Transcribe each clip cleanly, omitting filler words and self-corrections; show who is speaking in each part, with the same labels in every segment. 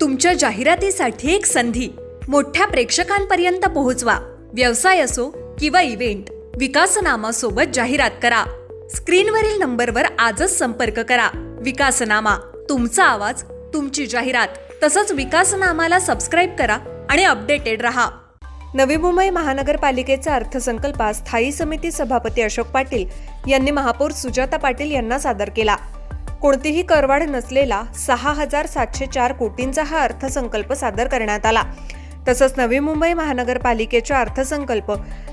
Speaker 1: तुमच्या जाहिरातीसाठी एक संधी मोठ्या प्रेक्षकांपर्यंत पोहोचवा. व्यवसाय असो किंवा इव्हेंट, विकासनामा सोबत जाहिरात करा. स्क्रीनवरील नंबरवर आजच संपर्क करा. विकासनामा, तुमचा आवाज, तुमची जाहिरात. तसंच विकासनामाला सबस्क्राईब करा आणि अपडेटेड रहा. नवी मुंबई महानगरपालिकेचा अर्थसंकल्प स्थायी समिती सभापती अशोक पाटील यांनी महापौर सुजाता पाटील यांना सादर केला. कोणतीही करवाढ नसलेला 6,704 कोटींचा हा अर्थसंकल्प सादर करण्यात आला. तसंच नवी मुंबई महानगरपालिकेचा अर्थसंकल्प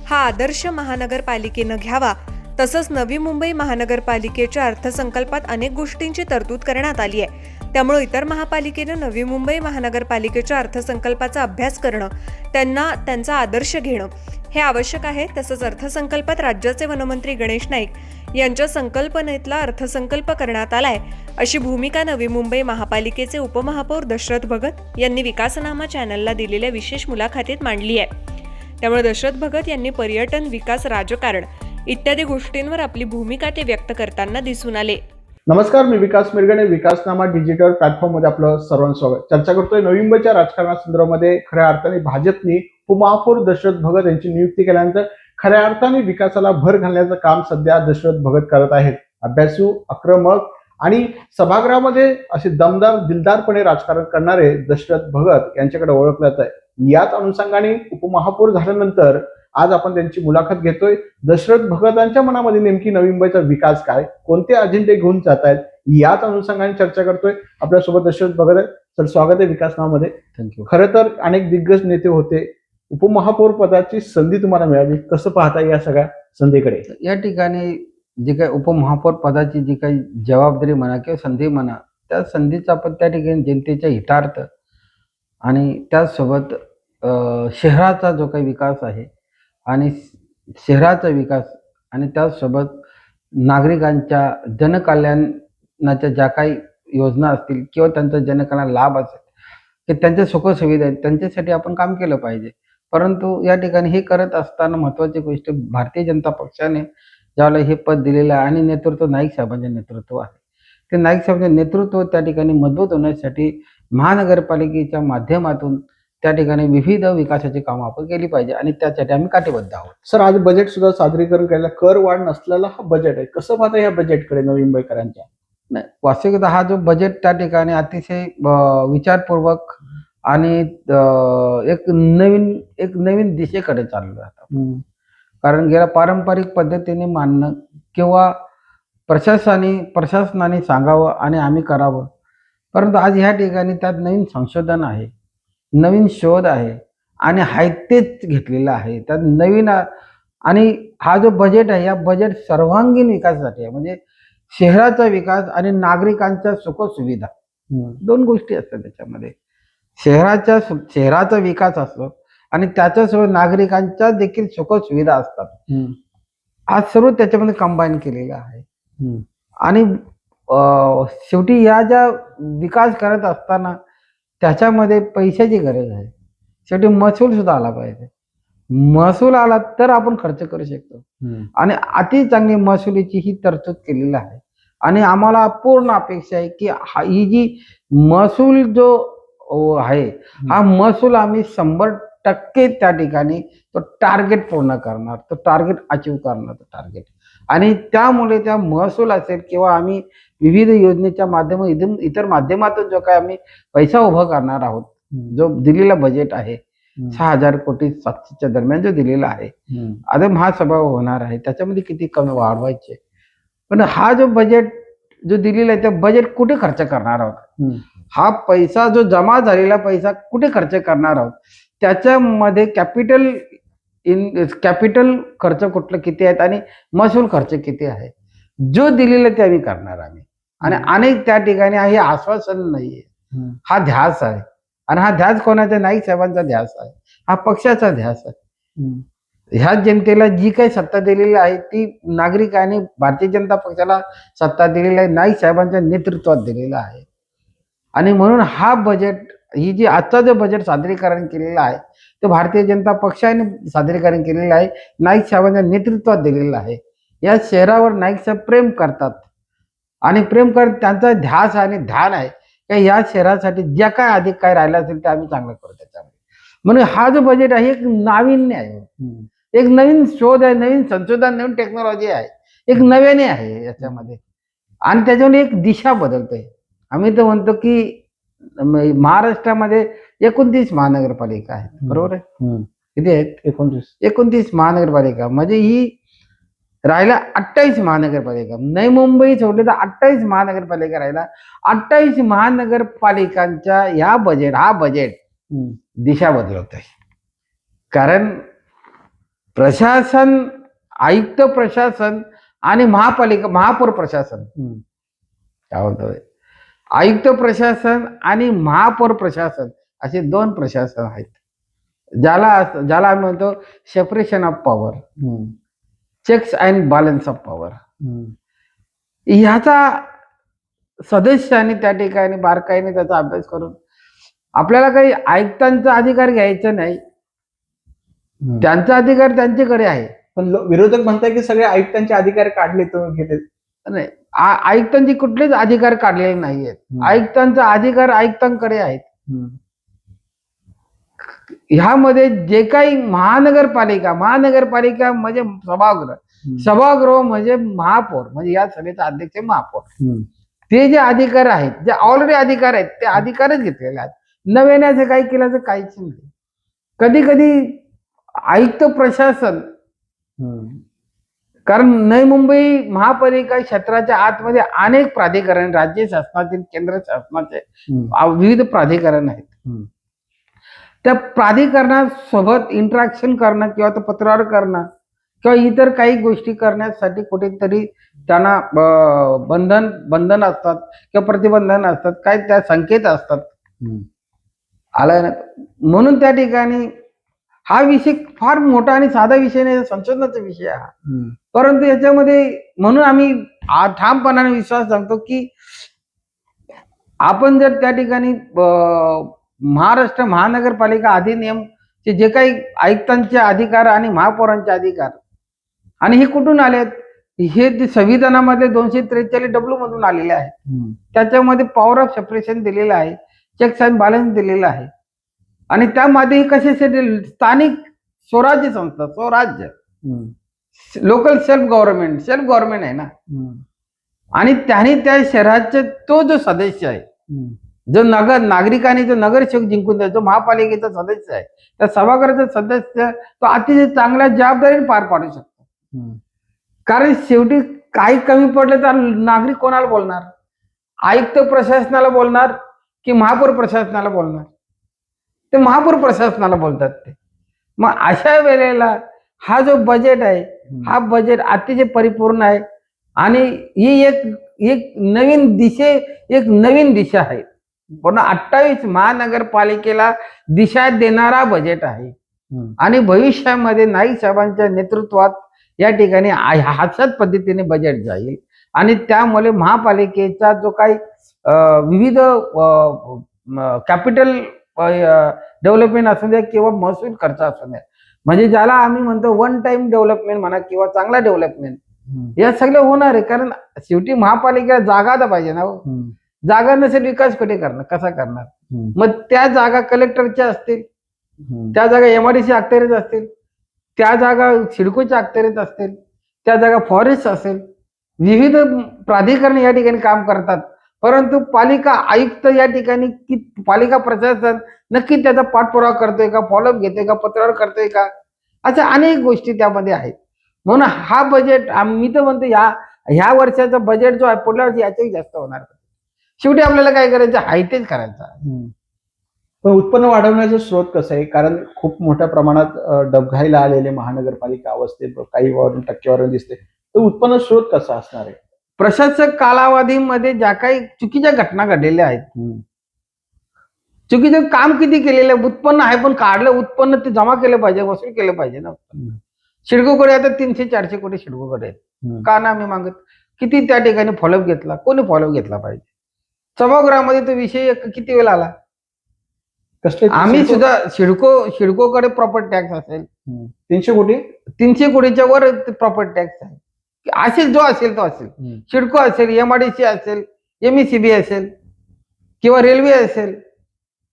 Speaker 1: हा आदर्श महानगरपालिकेनं घ्यावा. तसंच नवी मुंबई महानगरपालिकेच्या अर्थसंकल्पात अनेक गोष्टींची तरतूद करण्यात आली आहे. त्यामुळे इतर महापालिकेनं नवी मुंबई महानगरपालिकेच्या अर्थसंकल्पाचा अभ्यास करणं, त्यांचा आदर्श घेणं हे आवश्यक आहे. तसंच अर्थसंकल्पात राज्याचे वनमंत्री गणेश नाईक यांच्या संकल्पनेतला अर्थसंकल्प करण्यात आलाय, अशी भूमिका नवी मुंबई महापालिकेचे उपमहापौर दशरथ भगत यांनी विकासनामा चॅनलला दिलेल्या विशेष मुलाखतीत मांडली आहे. त्यामुळे दशरथ भगत यांनी पर्यटन, विकास, राजकारण इत्यादी गोष्टींवर आपली भूमिका ते व्यक्त करताना दिसून आले.
Speaker 2: नमस्कार, मी विकास मिरगणे. विकासनामा डिजिटल प्लॅटफॉर्म मध्ये आपलं सर्वांचं स्वागत. चर्चा करतोय नवी मुंबईच्या राजकारणासंदर्भामध्ये. खऱ्या अर्थाने भाजपने उपमहापौर दशरथ भगत यांची नियुक्ती केल्यानंतर खऱ्या अर्थाने विकासाला भर घालण्याचं काम सध्या दशरथ भगत करत आहेत. अभ्यासू, आक्रमक आणि सभागृहामध्ये असे दमदार, दिलदारपणे राजकारण करणारे दशरथ भगत यांच्याकडे ओळखलं जात आहे. याच अनुषंगाने उपमहापौर झाल्यानंतर आज आपण त्यांची मुलाखत घेतोय. दशरथ भगतांच्या मनामध्ये नेमकी नवी मुंबईचा विकास काय, कोणते अजेंडे घेऊन जात आहेत, याच अनुषंगाने चर्चा करतोय. आपल्यासोबत दशरथ भगत आहेत. सर, स्वागत आहे विकासनामध्ये.
Speaker 3: थँक्यू.
Speaker 2: खरं तर अनेक दिग्गज नेते होते, उपमहापौर पदाची संधी तुम्हाला मिळाली. कसं पाहता या सगळ्या संधीकडे?
Speaker 3: या ठिकाणी जी काही उपमहापौर पदाची जी काही जबाबदारी म्हणा किंवा संधी म्हणा, त्या संधीचा आपण त्या ठिकाणी जनतेच्या हितार्थ आणि त्याचसोबत शहराचा जो काही विकास आहे आणि शहराचा विकास आणि त्याचसोबत नागरिकांच्या जनकल्याणाच्या ज्या काही योजना असतील किंवा त्यांचा जनकल्याण लाभ असेल की त्यांच्या सुखसुविधा आहेत, त्यांच्यासाठी आपण काम केलं पाहिजे. परंतु या ठिकाणी हे करत असताना महत्त्वाची गोष्ट, भारतीय जनता पक्षाने ज्यावेळेला हे पद दिलेलं आहे आणि नेतृत्व नाईक साहेबांचे नेतृत्व आहे, ते नाईक साहेबांचे नेतृत्व त्या ठिकाणी मजबूत होण्यासाठी महानगरपालिकेच्या माध्यमातून त्या ठिकाणी विविध विकासाची कामं आपण केली पाहिजे आणि त्यासाठी आम्ही काटेबद्ध आहोत.
Speaker 2: सर, आज बजेट सुद्धा सादरीकरण केलं. कर वाढ नसलेला हा बजेट आहे. कसं पाहता या बजेटकडे नवी मुंबईकरांच्या?
Speaker 3: नाही, वास्तविकता हा जो बजेट त्या ठिकाणी अतिशय विचारपूर्वक आणि एक नवीन दिशेकडे चाललं जातं. कारण गेल्या पारंपरिक पद्धतीने मानणं किंवा प्रशासनाने सांगावं आणि आम्ही करावं, परंतु आज ह्या ठिकाणी त्यात नवीन संशोधन आहे, नवीन शोध आहे आणि तेच घेतलेलं आहे. त्यात नवीन आणि हा जो बजेट आहे, या बजेट सर्वांगीण विकासासाठी आहे. म्हणजे शहराचा विकास आणि नागरिकांच्या सुखसुविधा दोन गोष्टी असतात त्याच्यामध्ये. शहराचा विकास असतो आणि त्याच्यासोबत नागरिकांच्या देखील सुखसुविधा असतात. हा सर्व त्याच्यामध्ये कंबाईन केलेला आहे. आणि शेवटी या ज्या विकास करत असताना त्याच्यामध्ये पैशाची गरज आहे. शेवटी महसूल सुद्धा आला पाहिजे. महसूल आला तर आपण खर्च करू शकतो आणि अति चांगली महसुलीची ही तरतूद केलेली आहे. आणि आम्हाला पूर्ण अपेक्षा आहे की ही जी महसूल जो आहे, हा महसूल आम्ही 100% त्या ठिकाणी तो टार्गेट पूर्ण करणार, तो टार्गेट अचीव करणार, तो टार्गेट. आणि त्यामुळे त्या महसूल असेल किंवा आम्ही विविध योजनेच्या माध्यमातून, इतर माध्यमातून जो काय आम्ही पैसा उभा करणार आहोत, जो दिलेला बजेट आहे 6,000 कोटी 700च्या दरम्यान जो दिलेला आहे, आता महासभा होणार आहे, त्याच्यामध्ये किती कमी वाढवायचे. पण हा जो बजेट जो दिलेला आहे, त्या बजेट कुठे खर्च करणार आहोत, हा पैसा जो जमा झालेला पैसा कुठे खर्च करणार आहोत, त्याच्यामध्ये कॅपिटल खर्च कुठलं किती आहेत आणि महसूल खर्च किती आहे, जो दिलेला ते आम्ही करणार आम्ही. आणि अनेक त्या ठिकाणी हे आश्वासन नाहीये, हा ध्यास आहे. आणि हा ध्यास कोणाचा? नाईक साहेबांचा ध्यास आहे, हा पक्षाचा ध्यास आहे. ह्या जनतेला जी काही सत्ता दिलेली आहे ती नागरिकांनी भारतीय जनता पक्षाला सत्ता दिलेली आहे, नाईक साहेबांच्या नेतृत्वात दिलेला आहे. आणि म्हणून हा बजेट, ही जी आजचा जो बजेट सादरीकरण केलेलं आहे ते भारतीय जनता पक्षाने सादरीकरण केलेलं आहे, नाईक साहेबांच्या नेतृत्वात दिलेलं आहे. या शहरावर नाईक साहेब प्रेम करतात आणि प्रेम करत त्यांचा ध्यास आणि ध्यान आहे की या शहरासाठी ज्या काय अधिक काय राहिलं असेल ते आम्ही चांगलं करू त्याच्यामध्ये. म्हणून हा जो बजेट आहे एक नाविन्य आहे, एक नवीन शोध आहे, नवीन संशोधन, नवीन टेक्नॉलॉजी आहे, एक नव्याने आहे याच्यामध्ये. आणि त्याच्यामध्ये एक दिशा बदलतोय. आम्ही तर म्हणतो की महाराष्ट्रामध्ये 29 महानगरपालिका आहेत, बरोबर आहे? किती आहेत? 29 महानगरपालिका. म्हणजे ही राहिला 28 महानगरपालिका. नवी मुंबई सोडले तर 28 महानगरपालिका राहिला. 28 महानगरपालिकांच्या हा बजेट दिशा बदलवतोय. कारण प्रशासन, आयुक्त प्रशासन आणि महापौर प्रशासन, काय होतंय, आयुक्त प्रशासन आणि महापौर प्रशासन असे 2 प्रशासन आहेत, ज्याला आम्ही म्हणतो separation of power, checks and balance of power. ह्याचा सदस्यांनी त्या ठिकाणी बारकाईने त्याचा अभ्यास करून आपल्याला काही आयुक्तांचा अधिकार घ्यायचा नाही, त्यांचा अधिकार त्यांच्याकडे आहे.
Speaker 2: पण विरोधक म्हणतात की सगळे आयुक्तांचे अधिकार काढले तर गेले.
Speaker 3: नाही, आयुक्तांचे कुठलेच अधिकार काढलेले नाहीयेत. आयुक्तांचा अधिकार आयुक्तांकडे आहेत. ह्यामध्ये जे काही महानगरपालिका म्हणजे सभागृह म्हणजे महापौर, म्हणजे या सभेचा अध्यक्ष महापौर, ते जे अधिकार आहेत, जे ऑलरेडी अधिकार आहेत, ते अधिकारच घेतलेले आहेत. नव्याने असं काही केलं तर काहीच नाही. कधी कधी आयुक्त प्रशासन, कारण नवी मुंबई महापालिका क्षेत्राच्या आतमध्ये अनेक प्राधिकरण, राज्य शासनातील, केंद्र शासनाचे विविध प्राधिकरण आहेत. त्या प्राधिकरणासोबत इंटरॅक्शन करणं किंवा तो पत्रावर करणं किंवा इतर काही गोष्टी करण्यासाठी कुठेतरी त्यांना बंधन असतात किंवा प्रतिबंधन असतात, काय त्या संकेत असतात. आलाय ना. म्हणून त्या ठिकाणी हा विषय फार मोठा आणि साधा विषय नाही, संशोधनाचा विषय आहे. परंतु याच्यामध्ये म्हणून आम्ही ठामपणाने विश्वास सांगतो की आपण जर त्या ठिकाणी महाराष्ट्र महानगरपालिका अधिनियमचे जे काही आयुक्तांचे अधिकार आणि महापौरांचे अधिकार, आणि हे कुठून आलेत, हे संविधानामध्ये 243W मधून आलेले आहेत. त्याच्यामध्ये पॉवर ऑफ सेपरेशन दिलेलं आहे, चेक्स अँड बॅलन्स दिलेलं आहे. आणि त्यामध्ये कशासाठी स्थानिक स्वराज्य संस्था, स्वराज्य, लोकल सेल्फ गव्हर्नमेंट आहे ना. आणि त्याने त्या शहराचे तो जो सदस्य आहे, जो नागरिकांनी जो नगरसेवक जिंकून द्या, जो महापालिकेचा सदस्य आहे, त्या सभागृहाचा सदस्य, तो अतिशय चांगल्या जबाबदारीने पार पाडू शकतो. कारण शेवटी काही कमी पडलं तर नागरिक कोणाला बोलणार? आयुक्त प्रशासनाला बोलणार की महापौर प्रशासनाला बोलणार? ते महापौर प्रशासनाला बोलतात ते. मग अशा वेळेला हा जो बजेट आहे, हा बजेट अतिशय परिपूर्ण आहे आणि ही एक नवीन दिशा आहे. पूर्ण 28 महानगरपालिकेला दिशा देणारा बजेट आहे. आणि भविष्यामध्ये नाईक साहेबांच्या नेतृत्वात या ठिकाणी हास्यात पद्धतीने बजेट जाईल आणि त्यामुळे महापालिकेचा जो काही विविध कॅपिटल डेव्हलपमेंट असू द्या किंवा महसूल खर्च असू द्या, म्हणजे ज्याला आम्ही म्हणतो वन टाइम डेव्हलपमेंट म्हणा किंवा चांगला डेव्हलपमेंट, या सगळं होणार आहे. कारण शेवटी महापालिकेला जागा तर पाहिजे ना. जागा नसेल विकास कुठे करणार, कसा करणार? मग त्या जागा कलेक्टरच्या असतील, त्या जागा MRDC अखत्यारीत असतील, त्या जागा सिडकोच्या अखत्यारीत असतील, त्या जागा फॉरेस्ट असेल, विविध प्राधिकरण या ठिकाणी काम करतात. परंतु पालिका आयुक्त या ठिकाणी पालिका प्रशासन नक्की त्याचा पाठपुरावा करतोय का, फॉलोअप घेतोय का, पत्रावर करतोय का, अशा अनेक गोष्टी त्यामध्ये आहेत. म्हणून हा बजेट मी तर म्हणतो ह्या वर्षाचा बजेट जो आहे पुढल्या वर्षी याच्याही जास्त होणार. शेवटी आपल्याला काय करायचं आहे तेच करायचं.
Speaker 2: पण उत्पन्न वाढवण्याचा स्रोत कसं आहे? कारण खूप मोठ्या प्रमाणात डबघाईला आलेले महानगरपालिका अवस्थेत काही टक्केवारी दिसते, तर उत्पन्न स्रोत कसा असणार आहे?
Speaker 3: प्रशासक कालावधीमध्ये ज्या काही चुकीच्या घटना घडलेल्या आहेत, चुकीचं काम किती केलेलं, उत्पन्न आहे पण काढलं उत्पन्न ते जमा केलं पाहिजे, वसूल केलं पाहिजे ना. सिडकोकडे आता 300-400 कोटी सिडकोकडे आहेत. का ना आम्ही मागत? किती त्या ठिकाणी फॉलोअप घेतला, कोणी फॉलोअप घेतला पाहिजे? सभागृहामध्ये तो विषय किती वेळा आला? आम्ही सुद्धा सिडकोकडे प्रॉपर्टी टॅक्स असेल 300 कोटीच्या वर प्रॉपर्टी टॅक्स आहे. असेल जो असेल तो असेल, सिडको असेल, MRDC असेल, MECB असेल, किंवा रेल्वे असेल,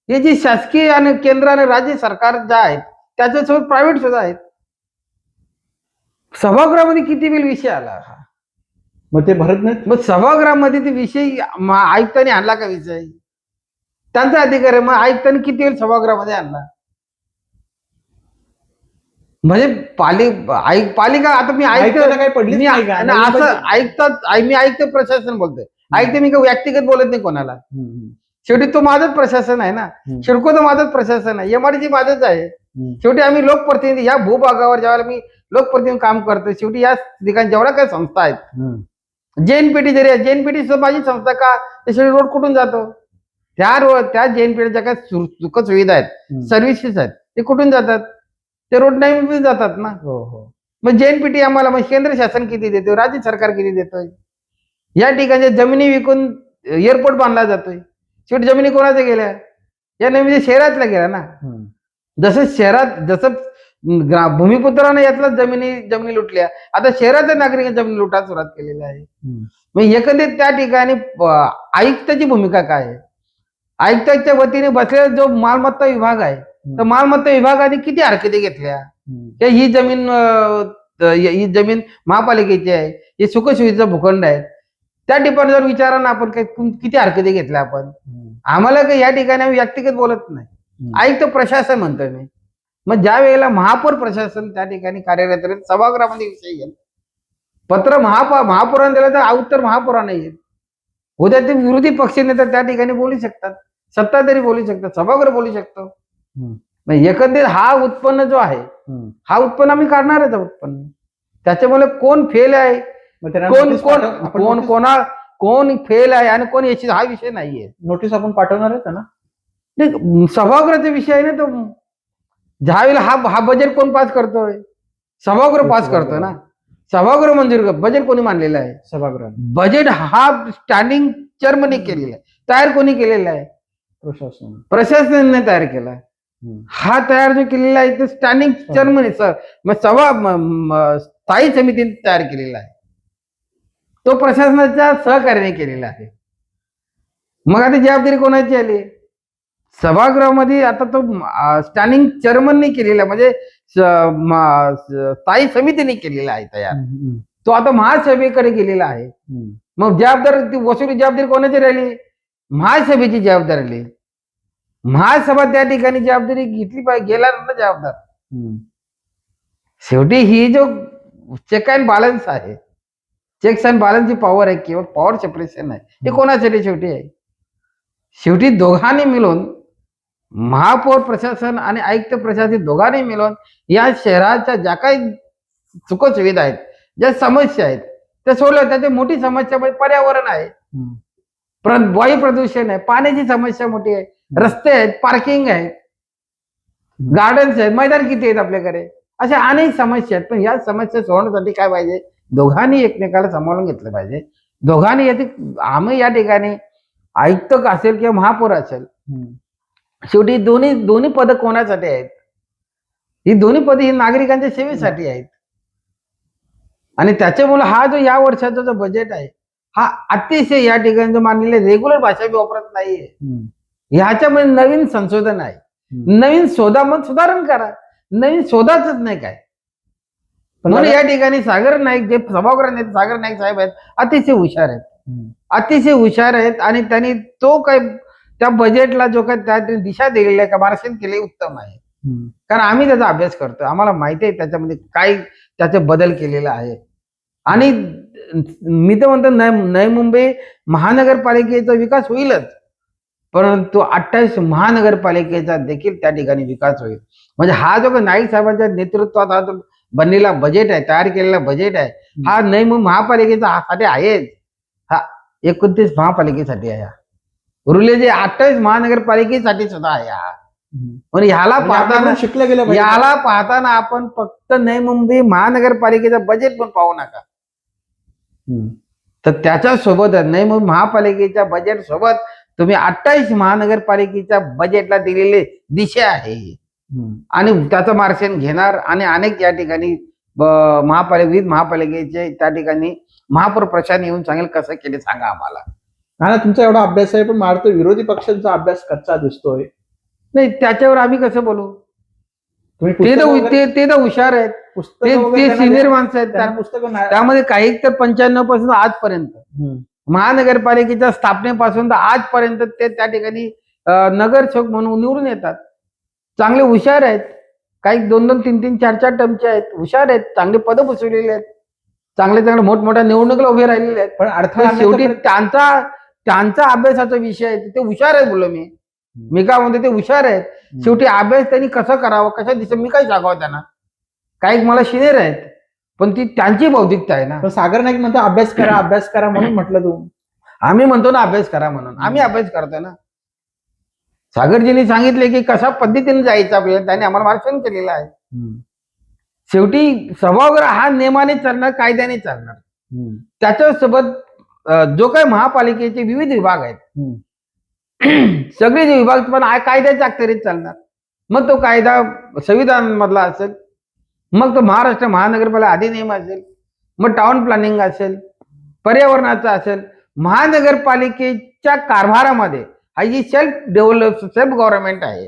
Speaker 3: हे जी शासकीय आणि केंद्र आणि राज्य सरकार ज्या आहेत त्याच्यासोबत प्रायव्हेट सुद्धा आहेत. सभागृहामध्ये किती वेळ विषय आला हा.
Speaker 2: मग ते भरत नाहीत.
Speaker 3: मग सभागृहामध्ये ते विषय आयुक्तांनी आणला का विषय? त्यांचा अधिकार आहे. मग आयुक्तांनी किती वेळ सभागृहामध्ये आणला? म्हणजे पालिका आता मी
Speaker 2: आयुक्तांना काही पडलीच
Speaker 3: मी
Speaker 2: नाही का?
Speaker 3: असं मी आयुक्त प्रशासन बोलतोय. आयुक्त मी काही व्यक्तिगत बोलत नाही कोणाला. शेवटी तो माझंच प्रशासन आहे ना. शिडको तर माझंच प्रशासन आहे. एमआयडीसी माझंच आहे. शेवटी आम्ही लोकप्रतिनिधी या भूभागावर ज्यावेळेला मी लोकप्रतिनिधी काम करतो, शेवटी या ठिकाणी जेवढ्या काही संस्था आहेत, जेएनपीटी जरी आहे, जेएनपीटी माझी संस्था का, ते शेवटी रोड कुठून जातो? त्या जेएनपीटीच्या काय सुख सुविधा आहेत, सर्व्हिसेस आहेत, ते कुठून जातात? ते रोड नाही जातात ना. मग जेएनपीटी आम्हाला, मग केंद्र शासन किती देतोय, राज्य सरकार किती देतोय? या ठिकाणी जमिनी विकून एअरपोर्ट बांधला जातोय. शेवटी जमिनी कोणाच्या गेल्या? या नेहमी शहरातल्या गेल्या ना. जसं भूमिपुत्राने यातल्या जमिनी लुटल्या, आता शहराच्या नागरिकांनी जमिनी लुटायला सुरुवात केलेली आहे. मग एकंदरीत त्या ठिकाणी आयुक्ताची भूमिका काय आहे? आयुक्ताच्या वतीने बसलेला जो मालमत्ता विभाग आहे, तर मालमत्ता विभागाने किती हरकती घेतल्या? ही जमीन महापालिकेची आहे, ही सुखसुविधेचा भूखंड आहे. त्या डिपार्टमेंटवर विचारा ना आपण किती हरकती घेतल्या आपण. आम्हाला काही या ठिकाणी आम्ही व्यक्तिगत बोलत नाही. आयुक्त प्रशासन म्हणतोय मी. मग ज्या वेळेला महापौर प्रशासन त्या ठिकाणी कार्यरत राहील, सभागृहामध्ये विषय येईल, पत्र महापौरांना दिलं तर उत्तर महापौरांना येईल. उद्या ते विरोधी पक्षनेते त्या ठिकाणी बोलू शकतात, सत्ताधारी बोलू शकतात, सभागृह बोलू शकतो. एकंदरीत हा उत्पन्न जो आहे, हा उत्पन्न आम्ही काढणारच उत्पन्न. त्याच्यामुळे कोण फेल आहे, कोण फेल आहे आणि कोण याची, हा विषय नाहीये.
Speaker 2: नोटीस आपण पाठवणार आहे ना.
Speaker 3: सभागृहाचा विषय आहे ना तो. ज्यावेळेला हा बजेट कोण पास करतोय? सभागृह पास करतोय ना. सभागृह मंजूर, बजेट कोणी मांडलेलं आहे?
Speaker 2: सभागृह.
Speaker 3: बजेट हा स्टँडिंग चेअरमनने केलेला आहे. तयार कोणी केलेला आहे? प्रशासनाने तयार केला. हा तयार जो केलेला आहे तो स्टँडिंग चेअरमन स्थायी समितीने तयार केलेला आहे. तो प्रशासनाच्या सहकार्याने केलेला आहे. मग आता जबाबदारी कोणाची आली? सभागृहामध्ये आता तो स्टँडिंग चेअरमनने केलेला, म्हणजे स्थायी समितीने केलेला आहे तयार. तो आता महासभेकडे गेलेला आहे. मग वसुली जबाबदारी कोणाची राहिली? महासभेची जबाबदारी राहिली. महासभा त्या ठिकाणी जबाबदारी घेतली पाहिजे, गेला ना जबाबदार. शेवटी ही जो चेक अँड बॅलन्स आहे, चेक्स अँड बॅलन्सची पॉवर आहे किंवा पॉवर सेपरेशन आहे, हे कोणासाठी शेवटी आहे? शेवटी दोघांनी मिळून, महापौर प्रशासन आणि आयुक्त प्रशासन दोघांनी मिळून या शहराच्या ज्या काही सुखसुविधा आहेत, ज्या समस्या आहेत त्या सोडल्या. त्याची मोठी समस्या म्हणजे पर्यावरण आहे, वायू प्रदूषण आहे, पाण्याची समस्या मोठी आहे, रस्ते आहेत, पार्किंग आहे, गार्डन्स आहेत, मैदान किती आहेत आपल्याकडे, अशा अनेक समस्या आहेत. पण या समस्या सोडवण्यासाठी काय पाहिजे? दोघांनी एकमेकाला सांभाळून घेतलं पाहिजे. दोघांनी आम्ही या ठिकाणी आयुक्त असेल किंवा महापौर असेल, शेवटी दोन्ही पद कोणासाठी आहेत? ही दोन्ही पद ही नागरिकांच्या सेवेसाठी आहेत. आणि त्याच्यामुळे हा जो या वर्षाचा जो बजेट आहे, हा अतिशय या ठिकाणी जो मानलेले रेग्युलर भाषा मी वापरत नाहीये. ह्याच्यामध्ये नवीन संशोधन आहे, नवीन शोधा, मग सुधारण करा. नवीन शोधाच नाही काय. म्हणून या ठिकाणी सागर नाईक जे सभागृह नेते सागर नाईक साहेब आहेत, अतिशय हुशार आहेत, अतिशय हुशार आहेत. आणि त्यांनी तो काय त्या बजेटला जो काय त्या दिशा दिलेली आहे का, मार्गदर्शन केले, उत्तम आहे. कारण आम्ही त्याचा अभ्यास करतो, आम्हाला माहिती आहे त्याच्यामध्ये काय त्याचे बदल केलेला आहे. आणि मी तर म्हणतो नवी मुंबई महानगरपालिकेचा विकास होईलच, परंतु 28 महानगरपालिकेचा देखील त्या ठिकाणी विकास होईल. म्हणजे हा जो नाईक साहेबांच्या नेतृत्वात हा जो बनलेला बजेट आहे, तयार केलेला बजेट आहे, हा नवी मुंबई महापालिकेचा साठी आहेच. हा 29 महापालिकेसाठी आहे, उरले जे 28 महानगरपालिकेसाठी सुद्धा आहे. हा म्हणजे ह्याला पाहताना
Speaker 2: शिकलं गेलं,
Speaker 3: याला पाहताना आपण फक्त नवी मुंबई महानगरपालिकेचं बजेट पण पाहू नका, तर त्याच्या सोबत नवी मुंबई महापालिकेच्या बजेट सोबत तुम्ही 28 महानगरपालिकेच्या बजेटला दिलेली दिशा आहे आणि त्याचं मार्गदर्शन घेणार. आणि अनेक या ठिकाणी विविध महापालिकेचे त्या ठिकाणी महापौर प्रशासन येऊन सांगेल कसं केले सांगा आम्हाला.
Speaker 2: ना तुमचा एवढा अभ्यास आहे, पण मला तर विरोधी पक्षांचा अभ्यास कच्चा दिसतोय.
Speaker 3: नाही, त्याच्यावर आम्ही कसं बोलू?
Speaker 2: तुम्ही
Speaker 3: ते
Speaker 2: पुस्तकं
Speaker 3: तर
Speaker 2: वगैरे-
Speaker 3: ते तर हुशार आहेत,
Speaker 2: पुस्तकं
Speaker 3: ते
Speaker 2: वगैरे
Speaker 3: ते
Speaker 2: त्यांना
Speaker 3: सिनियर
Speaker 2: द्या.
Speaker 3: माणसं आहेत.
Speaker 2: त्यांना पुस्तकं नाही.
Speaker 3: त्यामध्ये काही तर 95 पासून आजपर्यंत
Speaker 2: हम्म.
Speaker 3: महानगरपालिकेच्या स्थापनेपासून तर आजपर्यंत ते त्या ठिकाणी नगरसेवक म्हणून निवडून येतात. चांगले हुशार आहेत. काही 2-2, 3-3, 4-4 टर्मचे आहेत. हुशार आहेत, चांगले पदं बसवलेले आहेत, चांगले मोठमोठ्या निवडणुकीला उभे राहिलेले आहेत.
Speaker 2: पण अडथळा
Speaker 3: पण शेवटी
Speaker 2: आणण्याचा
Speaker 3: त्यांचा अभ्यासाचा विषय आहे. ते हुशार आहेत बोललो मी काय म्हणतो, ते हुशार आहेत.
Speaker 2: प्रयत्न-
Speaker 3: शेवटी अभ्यास त्यांनी कसं करावं, कशा दिसत, मी काय सांगावं त्यांना? काही मला सिनियर आहेत, पण ती त्यांची बौद्धिकता आहे ना.
Speaker 2: पण सागर नाईक म्हणतो अभ्यास करा म्हणून म्हटलं तू.
Speaker 3: आम्ही म्हणतो ना अभ्यास करा म्हणून, आम्ही अभ्यास करतो ना. सागरजींनी सांगितले की कशा पद्धतीने जायचं आपल्याला, त्यांनी आम्हाला मार्गदर्शन केलेलं आहे. शेवटी सभागृह हा नियमाने चालणार, कायद्याने चालणार. त्याच्यासोबत जो काही महापालिकेचे विविध विभाग आहेत, सगळे जे विभाग पण कायद्याच्या अखत्यारीत चालणार. मग तो कायदा संविधान मधला असेल, मग तो महाराष्ट्र महानगरपालिका अधिनियम असेल, मग टाउन प्लॅनिंग असेल, पर्यावरणाचा असेल. महानगरपालिकेच्या कारभारामध्ये हा जी सेल्फ गव्हर्नमेंट आहे,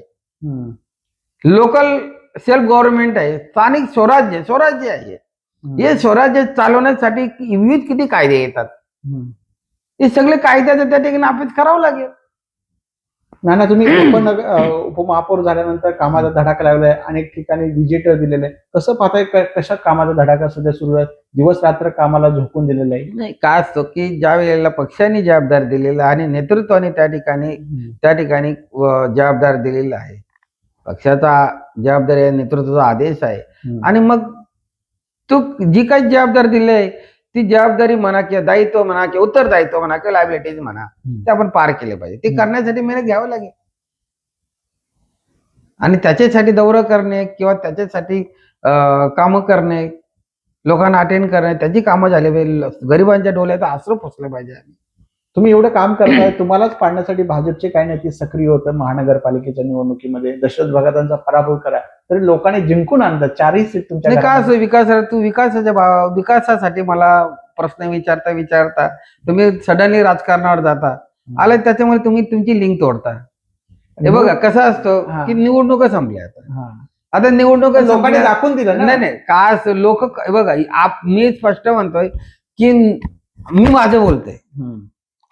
Speaker 3: लोकल सेल्फ गव्हर्नमेंट आहे, स्थानिक स्वराज्य आहे. हे स्वराज्य चालवण्यासाठी विविध किती कायदे येतात. हे सगळे कायद्याचा त्या ठिकाणी अभ्यास करावा लागेल.
Speaker 2: ना तुम्ही उपमहापौर झाल्यानंतर कामाचा धडाका लावलाय, अनेक ठिकाणी व्हिजिट दिलेले. कसं पाहताय, कशा कामाचा धडाका सध्या सुरू आहे? दिवस रात्र कामाला झोकून दिलेलं आहे.
Speaker 3: नाही, काय असतो की ज्या वेळेला पक्षाने जबाबदार दिलेला आणि नेतृत्वाने त्या ठिकाणी जबाबदार दिलेला आहे, पक्षाचा जबाबदारी आहे, नेतृत्वाचा आदेश आहे, आणि मग तो जी काही जबाबदारी दिली आहे ती जबाबदारी म्हणा किंवा दायित्व म्हणा किंवा उत्तरदायित्व म्हणा किंवा लायबिलिटीज म्हणा, ते आपण पार केले पाहिजे. ते करण्यासाठी मेहनत घ्यावं लागेल, आणि त्याच्यासाठी दौरा करणे किंवा त्याच्यासाठी कामं करणे, लोकांना अटेंड करणे, त्याची कामं झाली पाहिजे. गरिबांच्या डोळ्यात आसरू पोचले पाहिजे.
Speaker 2: तुम्ही एवढं काम करताय, तुम्हालाच पाडण्यासाठी भाजपचे काही नेते सक्रिय होतं. महानगरपालिकेच्या निवडणुकीमध्ये दशरथ भगतांचा पराभव करा, तरी लोकांनी जिंकून आणलं 4ही सीट तुमच्या
Speaker 3: नाही, काय
Speaker 2: घरामध्ये.
Speaker 3: असं विकासासाठी मला प्रश्न विचारता तुम्ही सडनली राजकारणावर जाता आला, त्याच्यामुळे तुम्ही तुमची लिंक तोडता. हे बघा कसं असतं की निवडणुका संपल्या आता निवडणुका
Speaker 2: लोकांनी दाखवून दिलं ना.
Speaker 3: नाही, काय असं लोक बघा, मी स्पष्ट म्हणतोय की मी माझं बोलतोय.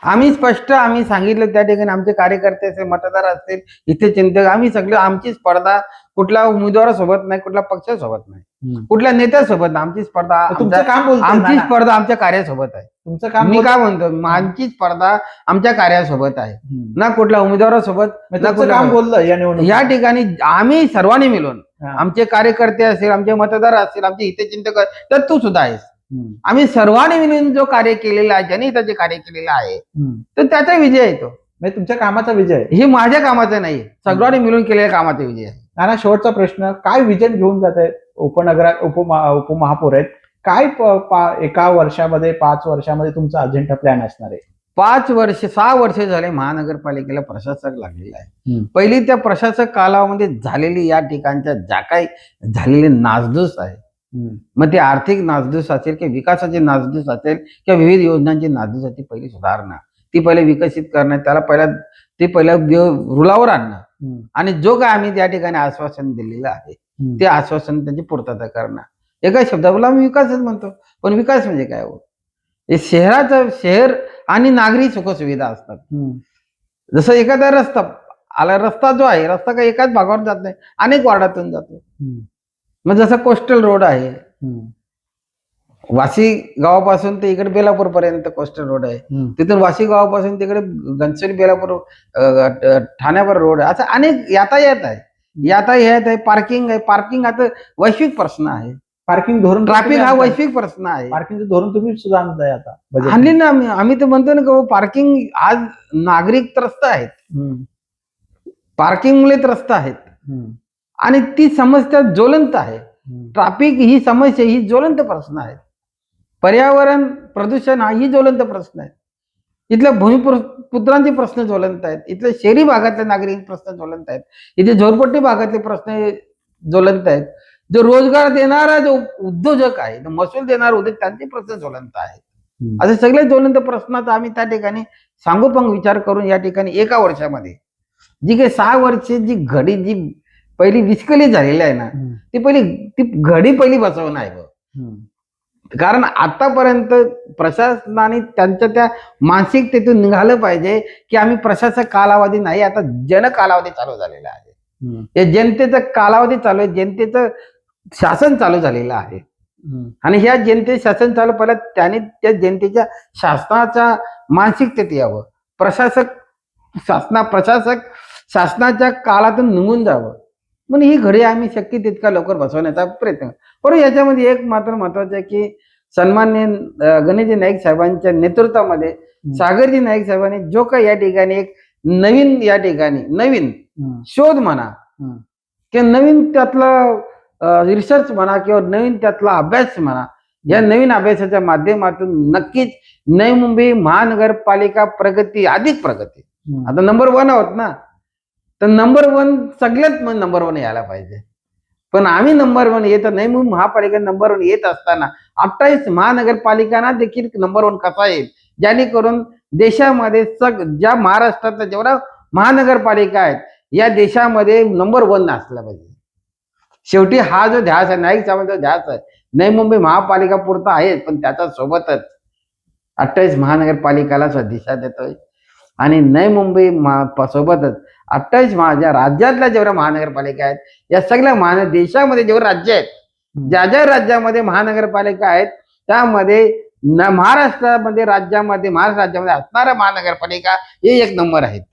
Speaker 3: आम्ही सांगितलं त्या ठिकाणी आमचे कार्यकर्ते असेल, मतदार असतील, इथे चिंतक, आम्ही सगळे, आमची स्पर्धा कुठल्या उमेदवारासोबत नाही, कुठल्या पक्षासोबत नाही, कुठल्या नेत्यासोबत नाही. आमची स्पर्धा
Speaker 2: तुमचं काम बोलतोय
Speaker 3: आमची
Speaker 2: ना.
Speaker 3: स्पर्धा आमच्या कार्यासोबत आहे.
Speaker 2: तुमचं काम
Speaker 3: मी काय म्हणतो, आमची स्पर्धा आमच्या कार्यासोबत आहे, ना कुठल्या उमेदवारासोबत, ना
Speaker 2: तुमचं काम बोललं या निवडणुकीत.
Speaker 3: या ठिकाणी आम्ही सर्वांनी मिळून, आमचे कार्यकर्ते असतील, आमचे मतदार असतील, आमचे हितचिंतक, तर तू सुद्धा आहेस, आम्ही सर्वांनी मिळून जो कार्य केलेला आहे, जनहिताचे कार्य केलेलं आहे, तर त्याचा विजय येतो.
Speaker 2: म्हणजे तुमच्या कामाचा विजय आहे.
Speaker 3: हे माझ्या कामाचं नाही, सर्वांनी मिळून केलेल्या कामाचा विजय आहे.
Speaker 2: नाना, शेवटचा प्रश्न, काय विजन घेऊन जात आहे उपमहापौर आहेत, काय एका वर्षामध्ये 5 वर्षामध्ये तुमचा अजेंडा प्लॅन असणार आहे?
Speaker 3: 6 वर्ष झाले महानगरपालिकेला प्रशासक लागलेला आहे. पहिली त्या प्रशासक कालावधीमध्ये झालेली या ठिकाणच्या ज्या काही झालेली नासधूस आहे, मग ते आर्थिक नासधूस असेल किंवा विकासाची नासधूस असेल किंवा विविध योजनांची नासधूस असेल, ती पहिली सुधारणा, ती पहिले विकसित करणं, त्याला पहिलं रुलावर आणणं, आणि जो काय आम्ही त्या ठिकाणी आश्वासन दिलेलं आहे ते आश्वासन त्यांची पूर्तता करणं. एका शब्दाला आम्ही विकासच म्हणतो, पण विकास म्हणजे काय हो? हे शहर आणि नागरी सुखसुविधा असतात. जसं एखादा रस्ता जो आहे, रस्ता काही एकाच भागावर जात नाही, अनेक वार्डातून जातो. मग जसं कोस्टल रोड आहे, वाशी गावापासून ते इकडे बेलापूर पर्यंत कोस्टल रोड आहे, तिथून वाशी गावापासून तिकडे घनसोली बेलापूर ठाण्यावर रोड आहे, असं अनेक यातायात आहे, पार्किंग आहे. पार्किंग आता वैश्विक प्रश्न आहे.
Speaker 2: पार्किंग धोरण,
Speaker 3: ट्रॅफिक हा वैश्विक प्रश्न आहे.
Speaker 2: पार्किंगचं धोरण तुम्ही सुद्धा आणताय आता budget
Speaker 3: आणली ना आम्ही तर म्हणतो ना, पार्किंग आज नागरिक त्रस्त आहेत, पार्किंगमुळे त्रस्त आहेत, आणि ती समस्या ज्वलंत आहे. ट्रॅफिक ही समस्या ही ज्वलंत प्रश्न आहे. पर्यावरण प्रदूषण हा ही ज्वलंत प्रश्न आहे. इथल्या भूमिपुत्रांचे प्रश्न ज्वलंत आहेत, इथल्या शहरी भागातले नागरिक प्रश्न ज्वलंत आहेत, इथे झोरपट्टी भागातले प्रश्न ज्वलंत आहेत. जो रोजगार देणारा जो उद्योजक आहे, जो महसूल देणारा उद्योग, त्यांचे प्रश्न ज्वलंत आहेत. असे सगळे ज्वलंत प्रश्नाचा आम्ही त्या ठिकाणी सांगोपंग विचार करून या ठिकाणी एका वर्षामध्ये जी काही 6 वर्षे जी घडी जी पहिली विस्कळीत झालेली आहे ना, ती घडी पहिली बसवणं आहे बघ. कारण आतापर्यंत प्रशासनाने त्यांच्या त्या मानसिकतेतून निघालं पाहिजे की आम्ही प्रशासक कालावधी नाही, आता जन कालावधी चालू झालेला आहे. या जनतेचा कालावधी चालू आहे, जनतेचं शासन चालू झालेलं आहे. आणि ह्या जनते शासन चालू पहिला त्याने त्या जनतेच्या शासनाच्या मानसिकतेत यावं, प्रशासक शासनाच्या काळातून निघून जावं. म्हणून ही घडी आम्ही शक्य तितका लवकर बसवण्याचा प्रयत्न. परंतु याच्यामध्ये एक मात्र महत्वाचं आहे की सन्माननीय गणेशजी नाईक साहेबांच्या नेतृत्वामध्ये सागरजी नाईक साहेबांनी जो काही या ठिकाणी एक नवीन शोध म्हणा किंवा नवीन त्यातला रिसर्च म्हणा किंवा नवीन त्यातला अभ्यास म्हणा, या नवीन अभ्यासाच्या माध्यमातून नक्कीच नवी मुंबई महानगरपालिका अधिक प्रगती आता नंबर 1 आहोत ना, तर नंबर 1 सगळ्यात नंबर 1 यायला पाहिजे. पण आम्ही नंबर 1 येत नवी मुंबई महापालिका नंबर 1 येत असताना 28 महानगरपालिकांना देखील नंबर 1 कसा येईल, जेणेकरून देशामध्ये ज्या महाराष्ट्रातल्या जेवढ्या महानगरपालिका आहेत या देशामध्ये नंबर 1 असला पाहिजे. शेवटी हा जो ध्यास आहे, नाईक साहेबांचा ध्यास आहे, नवी मुंबई महापालिका पुरता आहे, पण त्याच्या सोबतच 28 महानगरपालिकाला दिशा देतोय. आणि नवी मुंबई सोबतच 28 ज्या राज्यातल्या जेवढ्या महानगरपालिका आहेत, या सगळ्या देशामध्ये जेवढे राज्य आहेत, ज्या राज्यामध्ये महानगरपालिका आहेत त्यामध्ये महाराष्ट्र राज्यामध्ये असणाऱ्या महानगरपालिका हे 1 नंबर आहेत.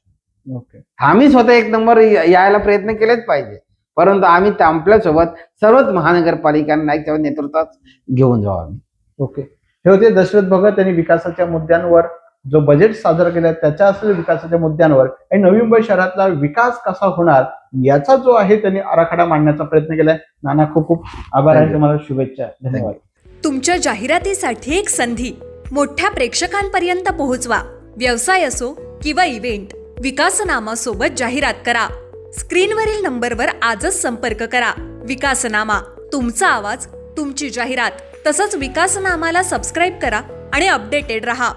Speaker 3: आम्ही स्वतः 1 नंबर यायला प्रयत्न केलेच पाहिजे, परंतु आम्ही आपल्यासोबत सर्वच महानगरपालिकांना नाईक साहेब नेतृत्वात घेऊन जाऊ आम्ही.
Speaker 2: ओके, हे होते दशरथ भगत यांनी विकासाच्या मुद्द्यांवर जो बजेट सादर केला त्याच्या असलेल्या विकासाच्या मुद्द्यांवर आणि नवी मुंबई शहरातला विकास कसा होणार याचा जो आहे त्यांनी आराखडा मांडण्याचा प्रयत्न केलाय. नाना, खूप खूप आभार आहे, तुम्हाला शुभेच्छा. धन्यवाद.
Speaker 1: तुमच्या जाहिरातीसाठी एक संधी मोठ्या प्रेक्षकांपर्यंत पोहोचवा. व्यवसाय असो किंवा इव्हेंट, विकासनामा सोबत जाहिरात करा. स्क्रीनवरील नंबरवर आजच संपर्क करा. विकासनामा, तुमचा आवाज, तुमची जाहिरात. तसंच विकासनामाला सबस्क्राईब करा आणि अपडेटेड रहा.